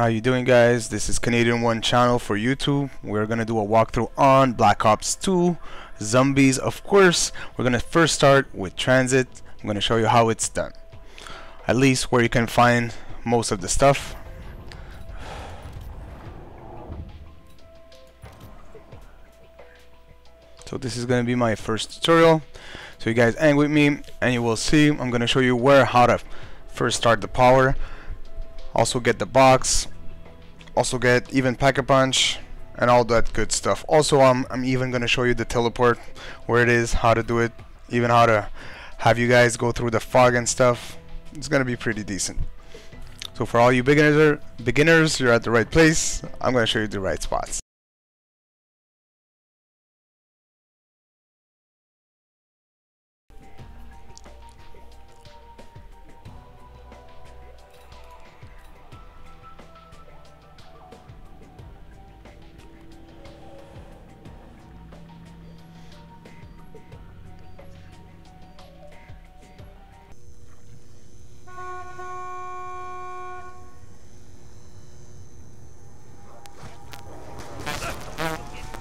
How you doing, guys? This is Canadian One channel for YouTube. We're gonna do a walkthrough on Black Ops 2 Zombies. Of course, we're gonna first start with Tranzit. I'm gonna show you how it's done, at least where you can find most of the stuff. So this is gonna be my first tutorial, so you guys hang with me and you will see. I'm gonna show you how to first start the power, also get the box, also get even pack-a-punch and all that good stuff. Also I'm even gonna show you the teleport, where it is, how to do it, even how to have you guys go through the fog and stuff. It's gonna be pretty decent. So for all you beginners, you're at the right place. I'm gonna show you the right spots.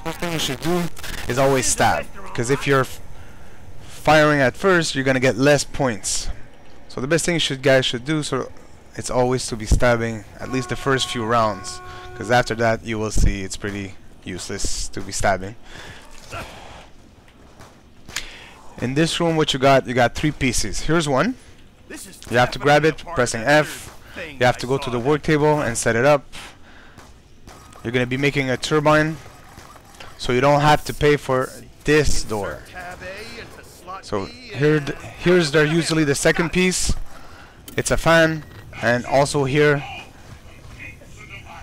First thing you should do is always stab, because if you're firing at first, you're gonna get less points. So the best thing guys should do, so it's always to be stabbing at least the first few rounds, because after that you will see it's pretty useless to be stabbing. In this room, what you got 3 pieces. Here's one. You have to grab it pressing F. You have to go to the work table and set it up. You're gonna be making a turbine, so you don't have to pay for this door. So here's usually the second piece. It's a fan, and also here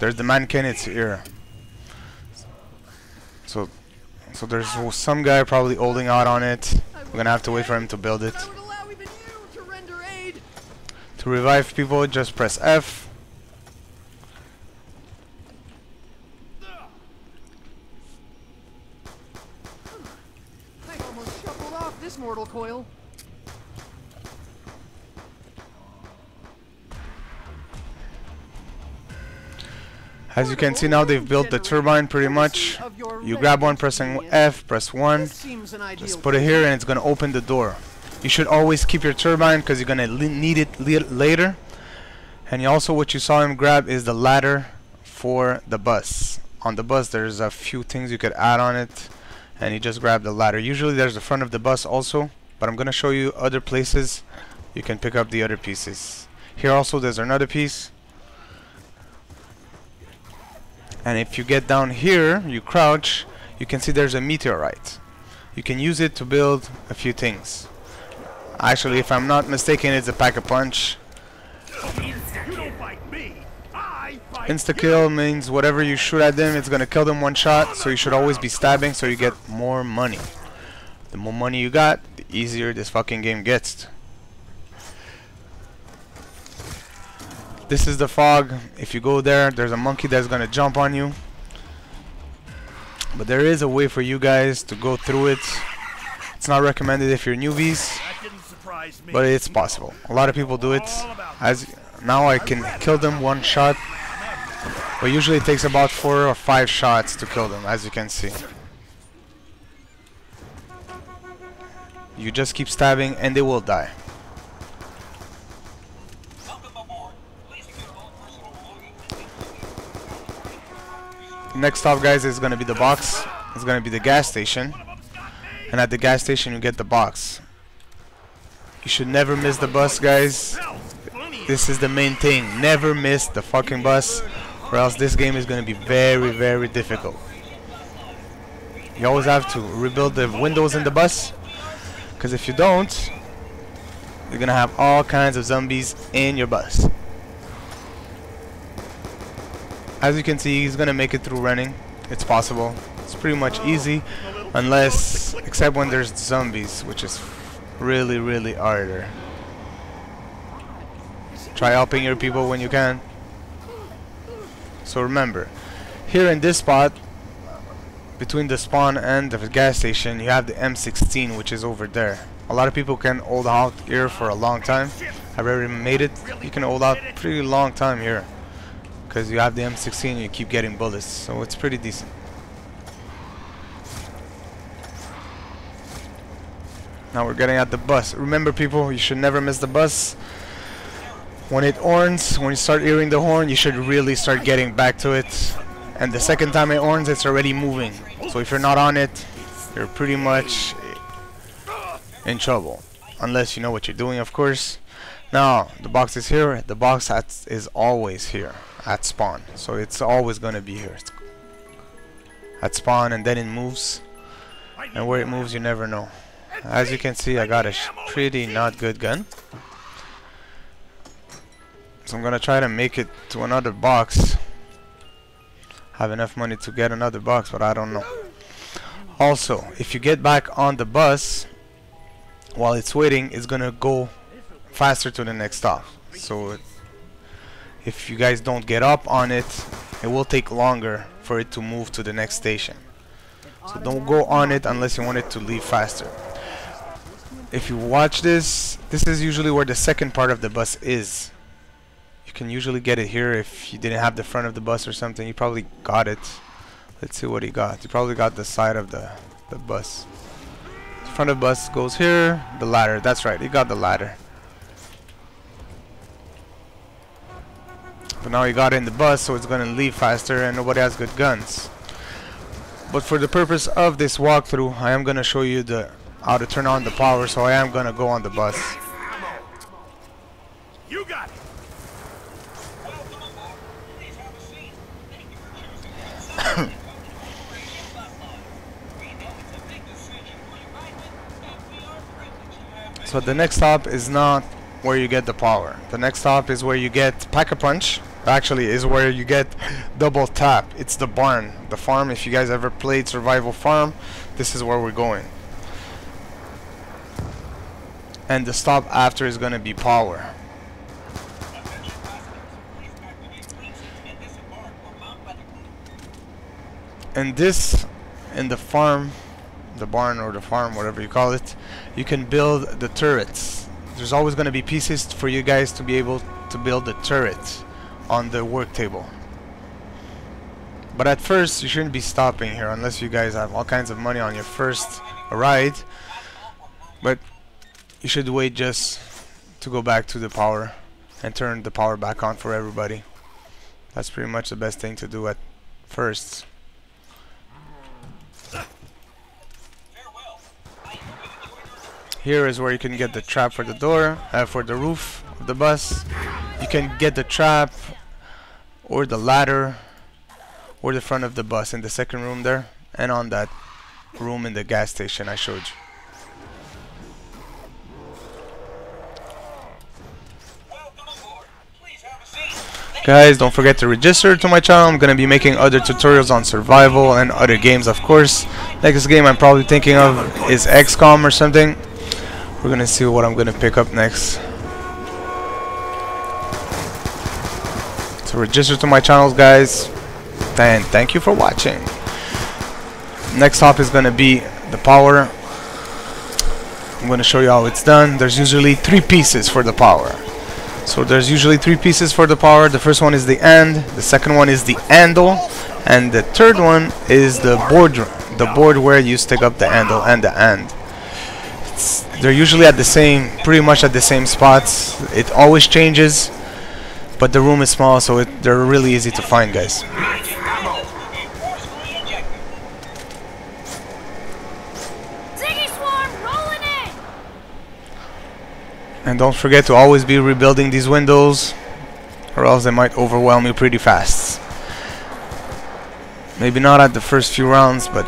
there's the mannequin. It's here. So there's some guy probably holding out on it. We're gonna have to wait for him to build it. To revive people, just press F. Mortal coil. As you can see now, they've built the turbine pretty much. You grab one pressing F, press 1, just put it here and it's gonna open the door. You should always keep your turbine because you're gonna need it later. And also what you saw him grab is the ladder for the bus. On the bus there's a few things you could add on it, and you just grab the ladder. Usually there's the front of the bus also, but I'm gonna show you other places you can pick up the other pieces. Here also there's another piece, and if you get down here, you crouch, you can see there's a meteorite. You can use it to build a few things. Actually, if I'm not mistaken, it's a pack-a-punch. Insta-kill means whatever you shoot at them, it's gonna kill them one shot, so you should always be stabbing so you get more money. The more money you got, the easier this fucking game gets. This is the fog. If you go there, there's a monkey that's gonna jump on you. But there is a way for you guys to go through it. It's not recommended if you're newbies, but it's possible. A lot of people do it. As now I can kill them one shot, but usually it takes about 4 or 5 shots to kill them, as you can see. You just keep stabbing and they will die. Next stop, guys, is going to be the box. It's going to be the gas station, and at the gas station you get the box. You should never miss the bus, guys. This is the main thing. Never miss the fucking bus, or else this game is going to be very, very difficult. You always have to rebuild the windows in the bus, because if you don't, you're going to have all kinds of zombies in your bus. As you can see, he's going to make it through running. It's possible. It's pretty much easy, except when there's zombies, which is really, really harder. Try helping your people when you can. So remember, here in this spot, between the spawn and the gas station, you have the M16, which is over there. A lot of people can hold out here for a long time. I've already made it. You can hold out pretty long time here, because you have the M16 and you keep getting bullets, so it's pretty decent. Now we're getting at the bus. Remember people, you should never miss the bus. When it horns, when you start hearing the horn, you should really start getting back to it. And the second time it horns, it's already moving. So if you're not on it, you're pretty much in trouble. Unless you know what you're doing, of course. Now, the box is here. The box is always here at spawn. So it's always going to be here. It's at spawn, and then it moves. And where it moves, you never know. As you can see, I got a pretty not good gun. So I'm gonna try to make it to another box. Have enough money to get another box, but I don't know. Also, if you get back on the bus while it's waiting, it's gonna go faster to the next stop. So if you guys don't get up on it, it will take longer for it to move to the next station. So don't go on it unless you want it to leave faster. If you watch this, this is usually where the second part of the bus is. You can usually get it here if you didn't have the front of the bus or something. You probably got it. Let's see what he got. You probably got the side of the bus. The front of the bus goes here. The ladder. That's right. He got the ladder. But now he got in the bus, so it's going to leave faster and nobody has good guns. But for the purpose of this walkthrough, I am going to show you how to turn on the power, so I am going to go on the bus. You got it. So the next stop is not where you get the power. The next stop is where you get Pack-a-Punch. Actually, is where you get double tap. It's the barn, the farm. If you guys ever played Survival Farm, this is where we're going. And the stop after is going to be power. And this, in the farm, the barn or the farm, whatever you call it, you can build the turrets. There's always going to be pieces for you guys to be able to build the turret on the work table. But at first, you shouldn't be stopping here unless you guys have all kinds of money on your first ride. But you should wait just to go back to the power and turn the power back on for everybody. That's pretty much the best thing to do at first. Here is where you can get the trap for the door, for the roof of the bus. You can get the trap or the ladder or the front of the bus in the second room there, and on that room in the gas station I showed you. Guys, don't forget to register to my channel. I'm gonna be making other tutorials on survival and other games, of course. Next game I'm probably thinking of is XCOM or something. We're gonna see what I'm gonna pick up next. So register to my channels, guys, and thank you for watching. Next stop is gonna be the power. I'm gonna show you how it's done. There's usually 3 pieces for the power. So there's usually 3 pieces for the power. The first one is the end, the second one is the handle, and the third one is the board where you stick up the handle and the end. They're usually at the same, pretty much at the same spots. It always changes, but the room is small, so they're really easy to find, guys. And don't forget to always be rebuilding these windows, or else they might overwhelm you pretty fast. Maybe not at the first few rounds, but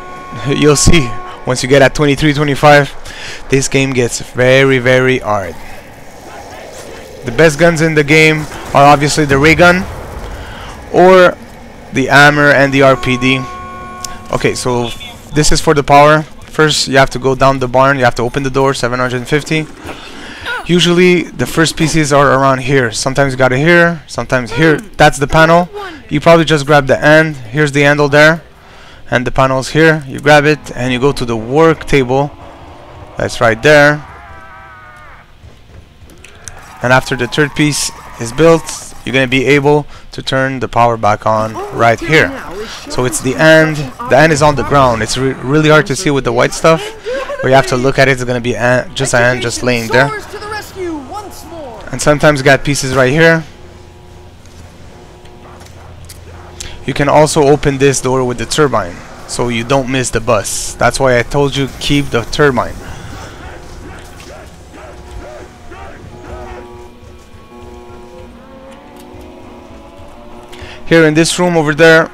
you'll see. Once you get at 23, 25, this game gets very, very hard. The best guns in the game are obviously the ray gun or the hamr and the RPD. Okay, so this is for the power. First, you have to go down the barn. You have to open the door, 750. Usually, the first pieces are around here. Sometimes you got it here, sometimes here. That's the panel. You probably just grab the end. Here's the handle there. And the panel's here. You grab it and you go to the work table. That's right there. And after the third piece is built, you're gonna be able to turn the power back on right here. So it's the end. The end is on the ground. It's really hard to see with the white stuff, but you have to look at it. It's gonna be just an end just laying there. And sometimes you got pieces right here. You can also open this door with the turbine, so you don't miss the bus. That's why I told you keep the turbine. Here in this room over there,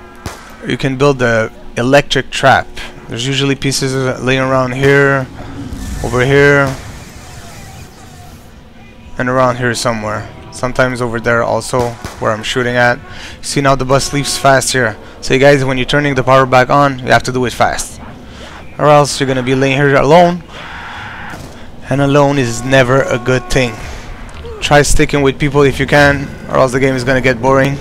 you can build the electric trap. There's usually pieces laying around here, over here, and around here somewhere. Sometimes over there also, where I'm shooting at. See now the bus leaves fast here. So you guys, when you're turning the power back on, you have to do it fast, or else you're gonna be laying here alone, and alone is never a good thing. Try sticking with people if you can, or else the game is gonna get boring.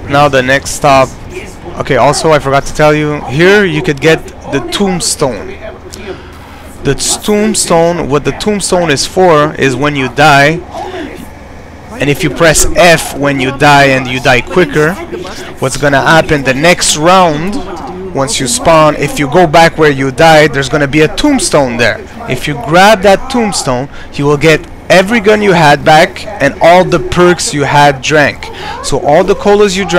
Now the next stop. Okay, also I forgot to tell you, here you could get the tombstone. The tombstone, what the tombstone is for is when you die, and if you press F when you die and you die quicker, what's gonna happen the next round, once you spawn, if you go back where you died, there's gonna be a tombstone there. If you grab that tombstone, you will get every gun you had back and all the perks you had drank. So all the colas you drank